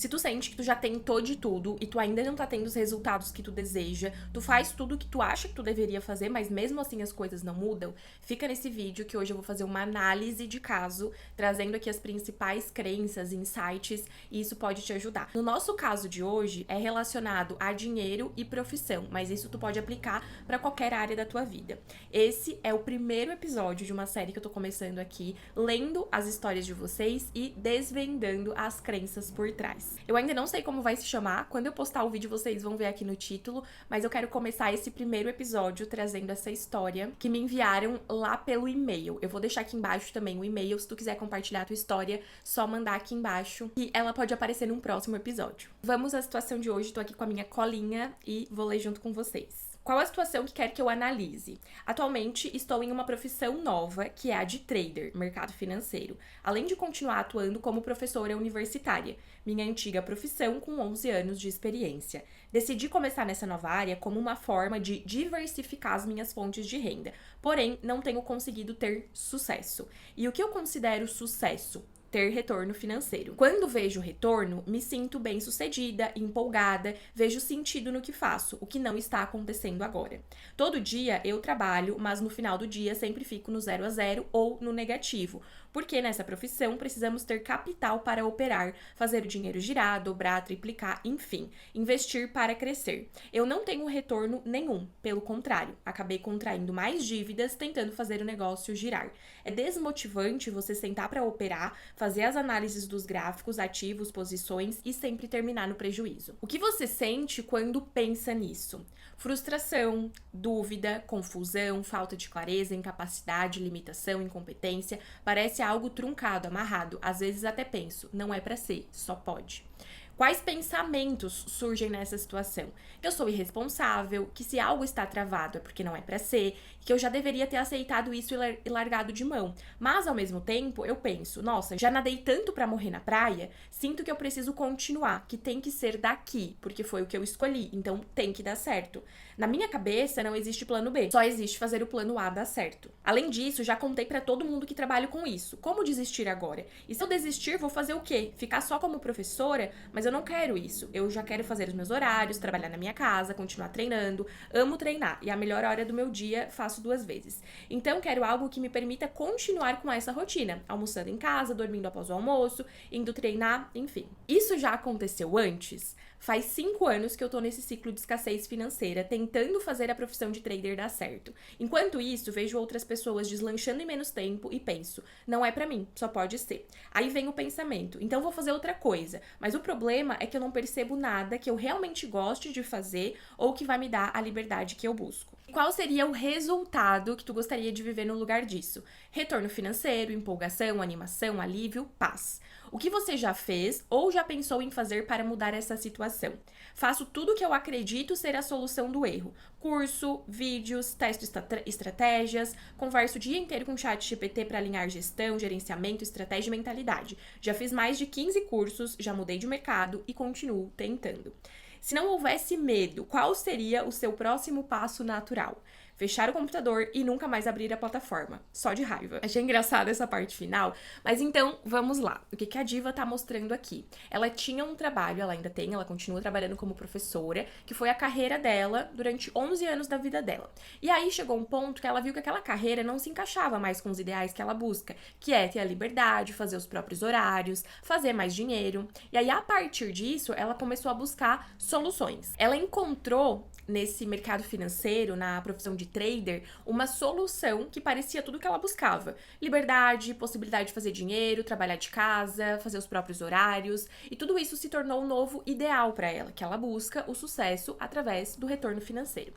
Se tu sente que tu já tentou de tudo e tu ainda não tá tendo os resultados que tu deseja, tu faz tudo que tu acha que tu deveria fazer, mas mesmo assim as coisas não mudam, fica nesse vídeo que hoje eu vou fazer uma análise de caso, trazendo aqui as principais crenças, insights, e isso pode te ajudar. No nosso caso de hoje, é relacionado a dinheiro e profissão, mas isso tu pode aplicar para qualquer área da tua vida. Esse é o primeiro episódio de uma série que eu tô começando aqui, lendo as histórias de vocês e desvendando as crenças por trás. Eu ainda não sei como vai se chamar, quando eu postar o vídeo vocês vão ver aqui no título, mas eu quero começar esse primeiro episódio trazendo essa história que me enviaram lá pelo e-mail. Eu vou deixar aqui embaixo também o e-mail, se tu quiser compartilhar a tua história, só mandar aqui embaixo e ela pode aparecer num próximo episódio. Vamos à situação de hoje, tô aqui com a minha colinha e vou ler junto com vocês. Qual a situação que quer que eu analise? Atualmente, estou em uma profissão nova, que é a de trader, mercado financeiro, além de continuar atuando como professora universitária, minha antiga profissão com 11 anos de experiência. Decidi começar nessa nova área como uma forma de diversificar as minhas fontes de renda, porém, não tenho conseguido ter sucesso. E o que eu considero sucesso? Ter retorno financeiro. Quando vejo retorno, me sinto bem-sucedida, empolgada, vejo sentido no que faço, o que não está acontecendo agora. Todo dia eu trabalho, mas no final do dia sempre fico no 0 a 0 ou no negativo, porque nessa profissão precisamos ter capital para operar, fazer o dinheiro girar, dobrar, triplicar, enfim, investir para crescer. Eu não tenho retorno nenhum, pelo contrário, acabei contraindo mais dívidas tentando fazer o negócio girar. É desmotivante você sentar para operar, fazer as análises dos gráficos, ativos, posições e sempre terminar no prejuízo. O que você sente quando pensa nisso? Frustração, dúvida, confusão, falta de clareza, incapacidade, limitação, incompetência. Parece algo truncado, amarrado. Às vezes até penso, não é pra ser, só pode. Quais pensamentos surgem nessa situação? Que eu sou irresponsável, que se algo está travado é porque não é pra ser, que eu já deveria ter aceitado isso e largado de mão. Mas, ao mesmo tempo, eu penso, nossa, já nadei tanto pra morrer na praia, sinto que eu preciso continuar, que tem que ser daqui, porque foi o que eu escolhi, então tem que dar certo. Na minha cabeça, não existe plano B, só existe fazer o plano A dar certo. Além disso, já contei pra todo mundo que trabalha com isso. Como desistir agora? E se eu desistir, vou fazer o quê? Ficar só como professora? Mas eu não quero isso. Eu já quero fazer os meus horários, trabalhar na minha casa, continuar treinando. Amo treinar e a melhor hora do meu dia faço 2 vezes. Então, quero algo que me permita continuar com essa rotina. Almoçando em casa, dormindo após o almoço, indo treinar, enfim. Isso já aconteceu antes? Faz 5 anos que eu tô nesse ciclo de escassez financeira, tentando fazer a profissão de trader dar certo. Enquanto isso, vejo outras pessoas deslanchando em menos tempo e penso, não é pra mim, só pode ser. Aí vem o pensamento, então vou fazer outra coisa. Mas o problema é que eu não percebo nada que eu realmente goste de fazer ou que vai me dar a liberdade que eu busco. Qual seria o resultado que tu gostaria de viver no lugar disso? Retorno financeiro, empolgação, animação, alívio, paz. O que você já fez ou já pensou em fazer para mudar essa situação? Faço tudo o que eu acredito ser a solução do erro. Curso, vídeos, testo estratégias, converso o dia inteiro com o chat GPT para alinhar gestão, gerenciamento, estratégia e mentalidade. Já fiz mais de 15 cursos, já mudei de mercado e continuo tentando. Se não houvesse medo, qual seria o seu próximo passo natural? Fechar o computador e nunca mais abrir a plataforma. Só de raiva. Achei engraçada essa parte final, mas então vamos lá. O que a diva tá mostrando aqui? Ela tinha um trabalho, ela ainda tem, ela continua trabalhando como professora, que foi a carreira dela durante 11 anos da vida dela. E aí chegou um ponto que ela viu que aquela carreira não se encaixava mais com os ideais que ela busca, que é ter a liberdade, fazer os próprios horários, fazer mais dinheiro. E aí, a partir disso, ela começou a buscar soluções. Ela encontrou nesse mercado financeiro, na profissão de trader, uma solução que parecia tudo que ela buscava. Liberdade, possibilidade de fazer dinheiro, trabalhar de casa, fazer os próprios horários, e tudo isso se tornou um novo ideal para ela, que ela busca o sucesso através do retorno financeiro.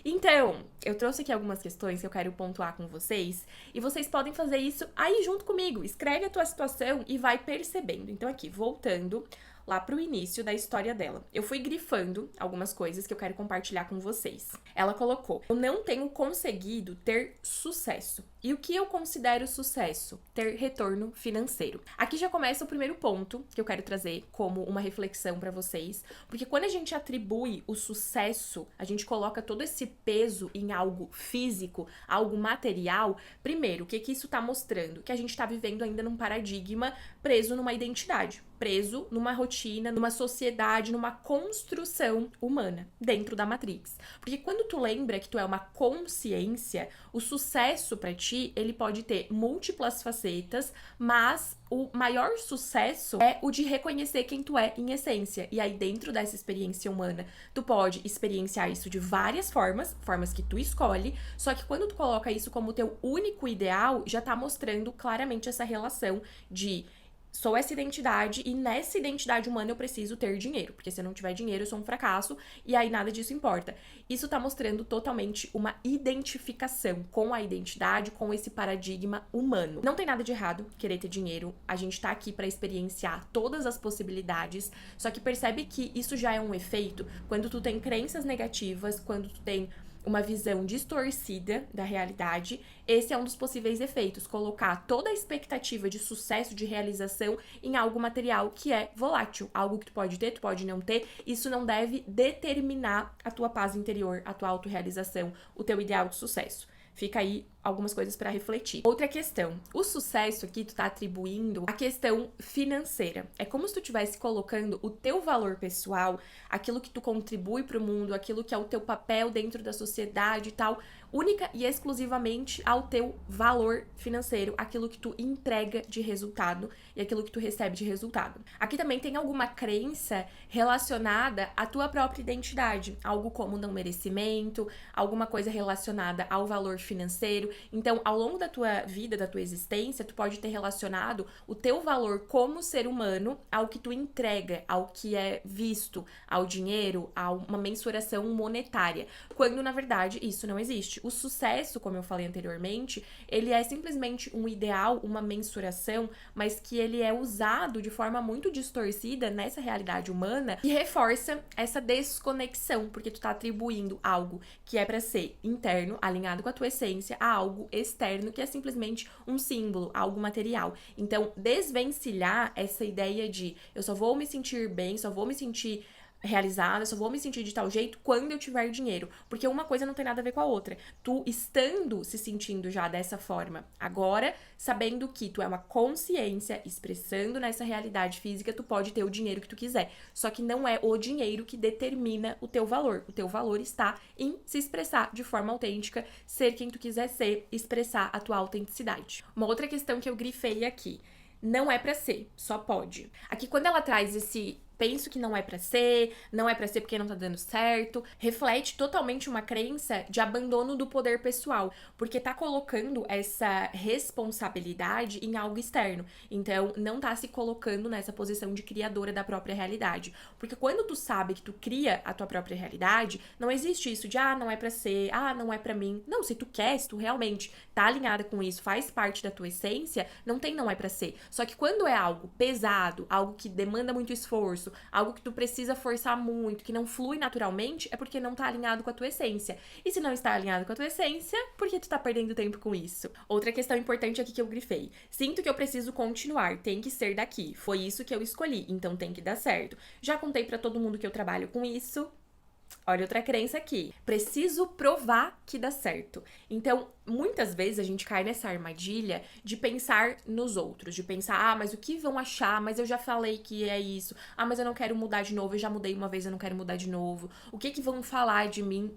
Então, eu trouxe aqui algumas questões que eu quero pontuar com vocês, e vocês podem fazer isso aí junto comigo. Escreve a tua situação e vai percebendo. Então aqui, voltando lá pro início da história dela. Eu fui grifando algumas coisas que eu quero compartilhar com vocês. Ela colocou: eu não tenho conseguido ter sucesso. E o que eu considero sucesso? Ter retorno financeiro. Aqui já começa o primeiro ponto que eu quero trazer como uma reflexão pra vocês, porque quando a gente atribui o sucesso, a gente coloca todo esse peso em algo físico, algo material. Primeiro, o que isso tá mostrando? Que a gente tá vivendo ainda num paradigma preso numa identidade. preso numa rotina, numa sociedade, numa construção humana dentro da Matrix. Porque quando tu lembra que tu é uma consciência, o sucesso pra ti, ele pode ter múltiplas facetas, mas o maior sucesso é o de reconhecer quem tu é em essência. E aí, dentro dessa experiência humana, tu pode experienciar isso de várias formas, formas que tu escolhe, só que quando tu coloca isso como teu único ideal, já tá mostrando claramente essa relação de sou essa identidade e nessa identidade humana eu preciso ter dinheiro, porque se eu não tiver dinheiro eu sou um fracasso e aí nada disso importa. Isso tá mostrando totalmente uma identificação com a identidade, com esse paradigma humano. Não tem nada de errado querer ter dinheiro, a gente tá aqui pra experienciar todas as possibilidades, só que percebe que isso já é um efeito quando tu tem crenças negativas, quando tu tem uma visão distorcida da realidade. Esse é um dos possíveis efeitos, colocar toda a expectativa de sucesso, de realização em algo material que é volátil, algo que tu pode ter, tu pode não ter. Isso não deve determinar a tua paz interior, a tua autorrealização, o teu ideal de sucesso. Fica aí algumas coisas para refletir. Outra questão, o sucesso aqui tu tá atribuindo a questão financeira. É como se tu estivesse colocando o teu valor pessoal, aquilo que tu contribui pro mundo, aquilo que é o teu papel dentro da sociedade e tal, única e exclusivamente ao teu valor financeiro, aquilo que tu entrega de resultado e aquilo que tu recebe de resultado. Aqui também tem alguma crença relacionada à tua própria identidade, algo como não merecimento, alguma coisa relacionada ao valor financeiro. Então, ao longo da tua vida, da tua existência, tu pode ter relacionado o teu valor como ser humano ao que tu entrega, ao que é visto, ao dinheiro, a uma mensuração monetária, quando na verdade isso não existe. O sucesso, como eu falei anteriormente, ele é simplesmente um ideal, uma mensuração, mas que ele é usado de forma muito distorcida nessa realidade humana e reforça essa desconexão, porque tu tá atribuindo algo que é pra ser interno, alinhado com a tua essência, a algo externo que é simplesmente um símbolo, algo material. Então, desvencilhar essa ideia de eu só vou me sentir bem, só vou me sentir realizada, só vou me sentir de tal jeito quando eu tiver dinheiro, porque uma coisa não tem nada a ver com a outra. Tu estando se sentindo já dessa forma, agora sabendo que tu é uma consciência expressando nessa realidade física, tu pode ter o dinheiro que tu quiser, só que não é o dinheiro que determina o teu valor está em se expressar de forma autêntica, ser quem tu quiser ser, expressar a tua autenticidade. Uma outra questão que eu grifei aqui, não é pra ser, só pode. Aqui quando ela traz esse penso que não é pra ser, não é pra ser porque não tá dando certo, reflete totalmente uma crença de abandono do poder pessoal, porque tá colocando essa responsabilidade em algo externo. Então, não tá se colocando nessa posição de criadora da própria realidade. Porque quando tu sabe que tu cria a tua própria realidade, não existe isso de, não é pra ser, não é pra mim. Não, se tu quer, se tu realmente tá alinhada com isso, faz parte da tua essência, não é pra ser. Só que quando é algo pesado, algo que demanda muito esforço, algo que tu precisa forçar muito, que não flui naturalmente, é porque não tá alinhado com a tua essência. E se não está alinhado com a tua essência, por que tu tá perdendo tempo com isso? Outra questão importante aqui que eu grifei. Sinto que eu preciso continuar, tem que ser daqui. Foi isso que eu escolhi, então tem que dar certo. Já contei pra todo mundo que eu trabalho com isso. Olha outra crença aqui. Preciso provar que dá certo. Então, muitas vezes a gente cai nessa armadilha de pensar nos outros, de pensar, mas o que vão achar? Mas eu já falei que é isso. Mas eu não quero mudar de novo, eu já mudei uma vez, eu não quero mudar de novo. O que vão falar de mim?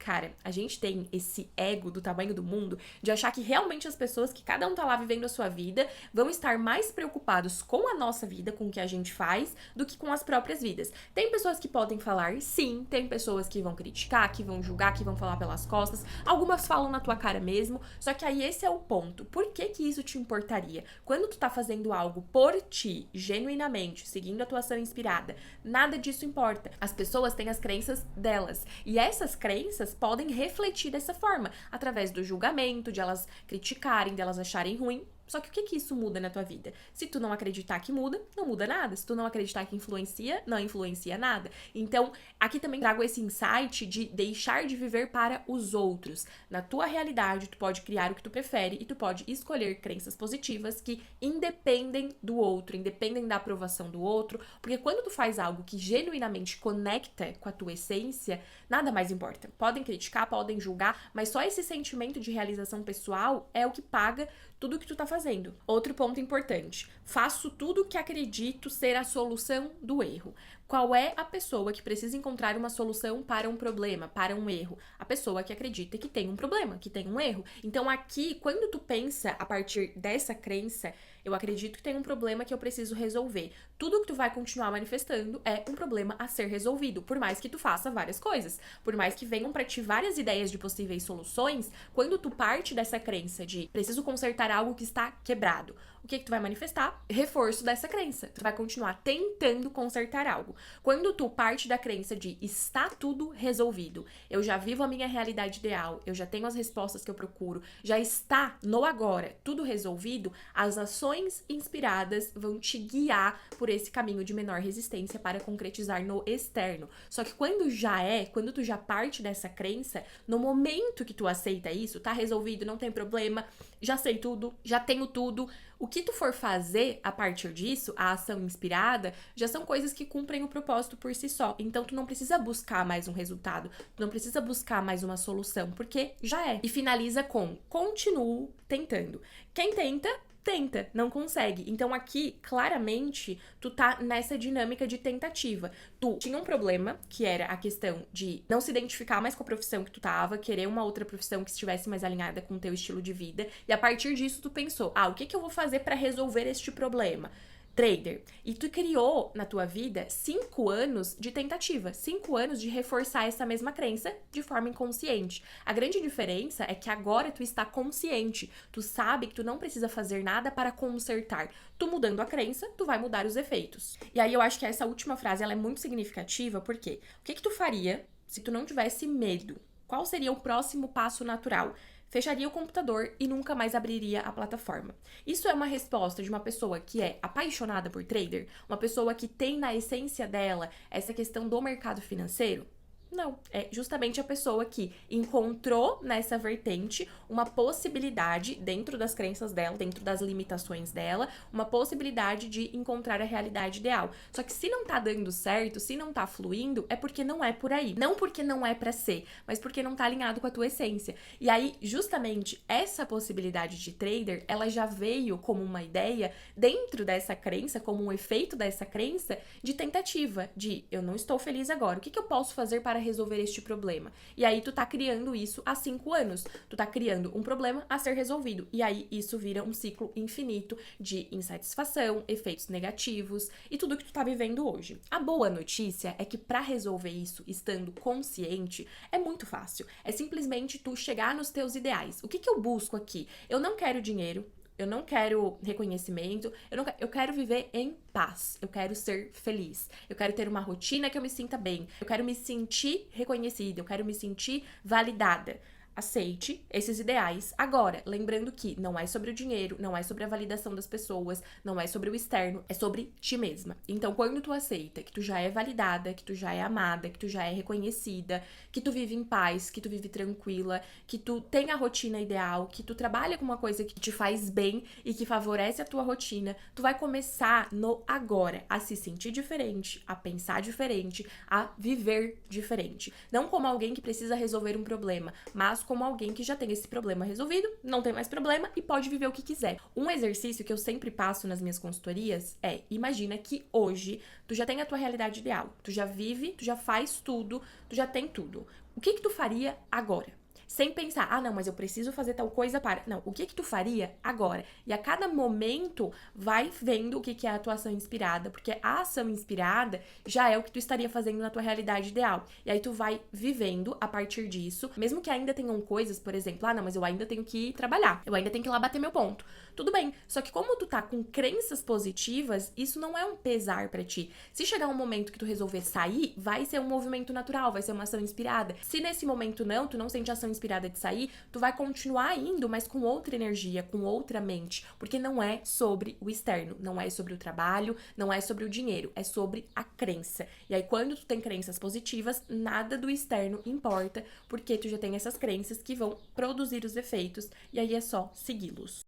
Cara, a gente tem esse ego do tamanho do mundo de achar que realmente as pessoas, que cada um tá lá vivendo a sua vida, vão estar mais preocupados com a nossa vida, com o que a gente faz, do que com as próprias vidas. Tem pessoas que podem falar sim, tem pessoas que vão criticar, que vão julgar, que vão falar pelas costas, algumas falam na tua cara mesmo, só que aí esse é o ponto. Por que isso te importaria? Quando tu tá fazendo algo por ti, genuinamente, seguindo a tua ação inspirada, nada disso importa. As pessoas têm as crenças delas, e essas crenças podem refletir dessa forma, através do julgamento, de elas criticarem, de elas acharem ruim. Só que o que isso muda na tua vida? Se tu não acreditar que muda, não muda nada. Se tu não acreditar que influencia, não influencia nada. Então, aqui também trago esse insight de deixar de viver para os outros. Na tua realidade, tu pode criar o que tu prefere e tu pode escolher crenças positivas que independem do outro, independem da aprovação do outro, porque quando tu faz algo que genuinamente conecta com a tua essência, nada mais importa. Podem criticar, podem julgar, mas só esse sentimento de realização pessoal é o que paga tudo que tu tá fazendo. fazendo. Outro ponto importante: faço tudo que acredito ser a solução do erro. Qual é a pessoa que precisa encontrar uma solução para um problema, para um erro? A pessoa que acredita que tem um problema, que tem um erro. Então aqui, quando tu pensa a partir dessa crença, eu acredito que tem um problema que eu preciso resolver. Tudo que tu vai continuar manifestando é um problema a ser resolvido, por mais que tu faça várias coisas, por mais que venham pra ti várias ideias de possíveis soluções. Quando tu parte dessa crença de preciso consertar algo que está quebrado, o que tu vai manifestar? Reforço dessa crença. Tu vai continuar tentando consertar algo. Quando tu parte da crença de está tudo resolvido, eu já vivo a minha realidade ideal, eu já tenho as respostas que eu procuro, já está no agora tudo resolvido, as ações inspiradas vão te guiar por esse caminho de menor resistência para concretizar no externo. Só que quando tu já parte dessa crença, no momento que tu aceita isso, tá resolvido, não tem problema, já sei tudo, já tenho tudo, o que tu for fazer a partir disso, a ação inspirada, já são coisas que cumprem o propósito por si só. Então tu não precisa buscar mais um resultado, tu não precisa buscar mais uma solução, porque já é. E finaliza com: continuo tentando. Quem tenta, não consegue. Então aqui, claramente, tu tá nessa dinâmica de tentativa. Tu tinha um problema, que era a questão de não se identificar mais com a profissão que tu tava, querer uma outra profissão que estivesse mais alinhada com o teu estilo de vida, e a partir disso tu pensou: o que eu vou fazer pra resolver este problema? Trader. E tu criou na tua vida 5 anos de tentativa, 5 anos de reforçar essa mesma crença de forma inconsciente. A grande diferença é que agora tu está consciente, tu sabe que tu não precisa fazer nada para consertar. Tu mudando a crença, tu vai mudar os efeitos. E aí eu acho que essa última frase ela é muito significativa, porque o que tu faria se tu não tivesse medo? Qual seria o próximo passo natural? Fecharia o computador e nunca mais abriria a plataforma. Isso é uma resposta de uma pessoa que é apaixonada por trader? Uma pessoa que tem na essência dela essa questão do mercado financeiro? Não, é justamente a pessoa que encontrou nessa vertente uma possibilidade, dentro das crenças dela, dentro das limitações dela, uma possibilidade de encontrar a realidade ideal. Só que se não tá dando certo, se não tá fluindo, é porque não é por aí. Não porque não é pra ser, mas porque não tá alinhado com a tua essência. E aí, justamente, essa possibilidade de trader, ela já veio como uma ideia dentro dessa crença, como um efeito dessa crença de tentativa, de eu não estou feliz agora, o que eu posso fazer para resolver este problema? E aí tu tá criando isso há 5 anos. Tu tá criando um problema a ser resolvido. E aí isso vira um ciclo infinito de insatisfação, efeitos negativos e tudo que tu tá vivendo hoje. A boa notícia é que para resolver isso estando consciente é muito fácil. É simplesmente tu chegar nos teus ideais. O que eu busco aqui? Eu não quero dinheiro. Eu não quero reconhecimento, eu quero viver em paz, eu quero ser feliz, eu quero ter uma rotina que eu me sinta bem, eu quero me sentir reconhecida, eu quero me sentir validada. Aceite esses ideais agora, lembrando que não é sobre o dinheiro, não é sobre a validação das pessoas, não é sobre o externo, é sobre ti mesma. Então, quando tu aceita que tu já é validada, que tu já é amada, que tu já é reconhecida, que tu vive em paz, que tu vive tranquila, que tu tem a rotina ideal, que tu trabalha com uma coisa que te faz bem e que favorece a tua rotina, tu vai começar no agora a se sentir diferente, a pensar diferente, a viver diferente. Não como alguém que precisa resolver um problema, mas como alguém que já tem esse problema resolvido, não tem mais problema e pode viver o que quiser. Um exercício que eu sempre passo nas minhas consultorias é: imagina que hoje tu já tem a tua realidade ideal, tu já vive, tu já faz tudo, tu já tem tudo. O que tu faria agora? Sem pensar, não, mas eu preciso fazer tal coisa para... Não, o que tu faria agora? E a cada momento, vai vendo o que é a tua ação inspirada, porque a ação inspirada já é o que tu estaria fazendo na tua realidade ideal. E aí tu vai vivendo a partir disso, mesmo que ainda tenham coisas, por exemplo, não, mas eu ainda tenho que trabalhar, eu ainda tenho que ir lá bater meu ponto. Tudo bem, só que como tu tá com crenças positivas, isso não é um pesar pra ti. Se chegar um momento que tu resolver sair, vai ser um movimento natural, vai ser uma ação inspirada. Se nesse momento tu não sente ação inspirada de sair, tu vai continuar indo, mas com outra energia, com outra mente, porque não é sobre o externo, não é sobre o trabalho, não é sobre o dinheiro, é sobre a crença. E aí quando tu tem crenças positivas, nada do externo importa, porque tu já tem essas crenças que vão produzir os efeitos, e aí é só segui-los.